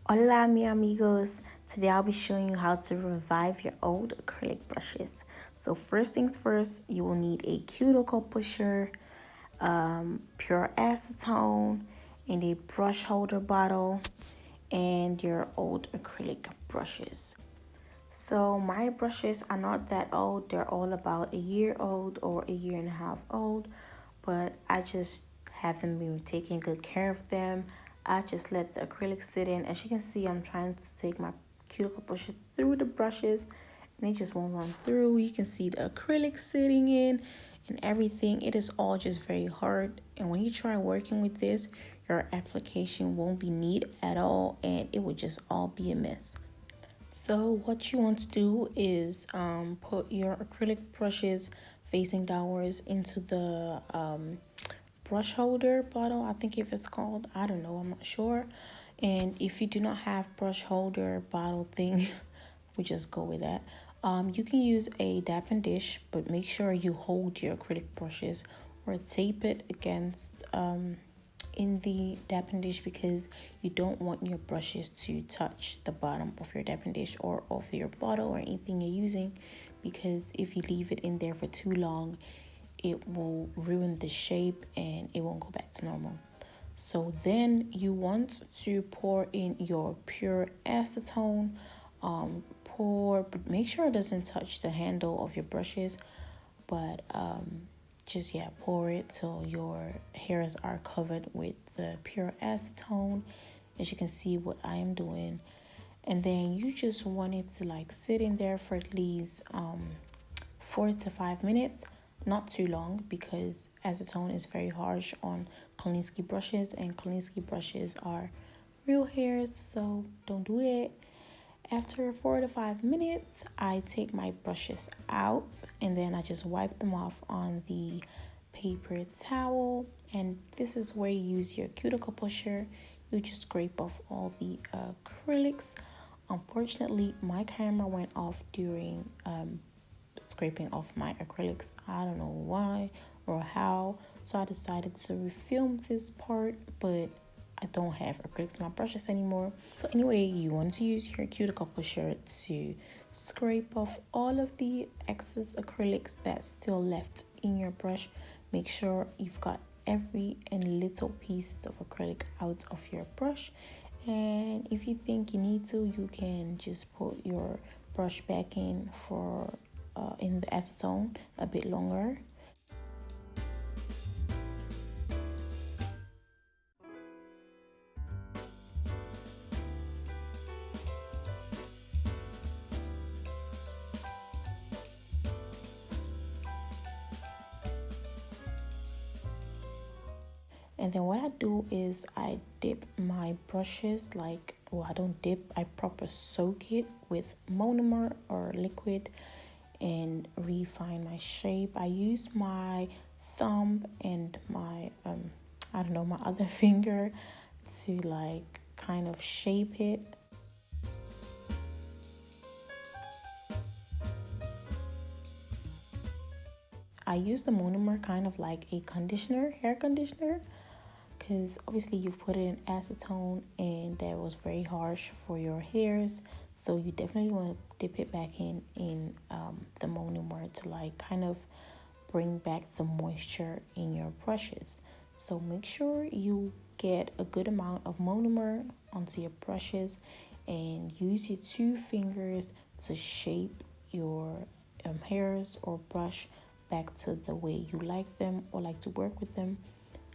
Hola, mi amigos. Today I'll be showing you how to revive your old acrylic brushes. So first things first, you will need a cuticle pusher, pure acetone, and a brush holder bottle, and your old acrylic brushes. So my brushes are not that old. They're all about a year old or a year and a half old, but I just haven't been taking good care of them. I just let the acrylic sit in. As you can see, I'm trying to take my cuticle pusher through the brushes and it just won't run through. You can see the acrylic sitting in and everything. It is all just very hard. And when you try working with this, your application won't be neat at all and it will just all be a mess. So what you want to do is put your acrylic brushes facing downwards into the brush holder bottle. I think if it's called, I don't know, I'm not sure. And if you do not have brush holder bottle thing, we just go with that. You can use a dapping dish, but make sure you hold your acrylic brushes or tape it against in the dapping dish because you don't want your brushes to touch the bottom of your dapping dish or of your bottle or anything you're using, because if you leave it in there for too long, it will ruin the shape and it won't go back to normal. So then you want to pour in your pure acetone. But make sure it doesn't touch the handle of your brushes, but just pour it till your hairs are covered with the pure acetone, as you can see what I am doing. And then you just want it to like sit in there for at least 4 to 5 minutes, not too long, because acetone is very harsh on Kolinsky brushes, and Kolinsky brushes are real hairs, so don't do that. After 4 to 5 minutes, I take my brushes out and then I just wipe them off on the paper towel. And this is where you use your cuticle pusher. You just scrape off all the acrylics. Unfortunately, my camera went off during scraping off my acrylics. I don't know why or how. So I decided to refilm this part, but I don't have acrylics in my brushes anymore. So anyway, you want to use your cuticle pusher to scrape off all of the excess acrylics that's still left in your brush. Make sure you've got every and little pieces of acrylic out of your brush. And if you think you need to, you can just put your brush back in for in the acetone a bit longer. And then what I do is I dip my brushes, like, well, I don't dip, I proper soak it with monomer or liquid and refine my shape. I use my thumb and my I don't know, my other finger to like kind of shape it. I use the monomer kind of like a conditioner, hair conditioner, because obviously you've put it in acetone and that was very harsh for your hairs, so you definitely want to dip it back in the monomer to like kind of bring back the moisture in your brushes. So make sure you get a good amount of monomer onto your brushes and use your 2 fingers to shape your hairs or brush back to the way you like them or like to work with them.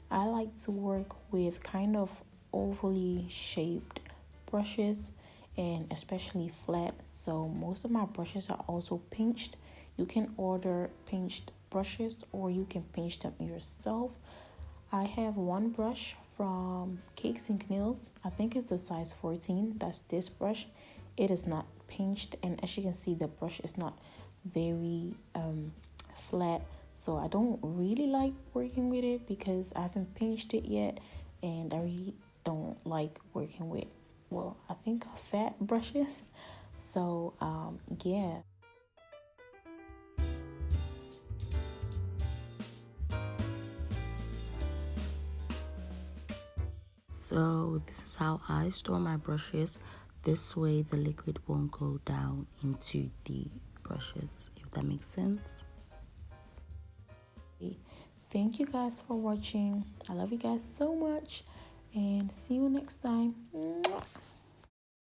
I like to work with kind of overly shaped brushes and especially flat. So most of my brushes are also pinched. You can order pinched brushes or you can pinch them yourself. I have one brush from Cakes and Nails. I think it's the size 14. That's this brush. It is not pinched, and as you can see, the brush is not very flat. So I don't really like working with it because I haven't pinched it yet, and I really don't like working with, well, I think fat brushes. So yeah. So this is how I store my brushes. This way the liquid won't go down into the brushes, if that makes sense. Thank you guys for watching. I love you guys so much, and see you next time. Mwah.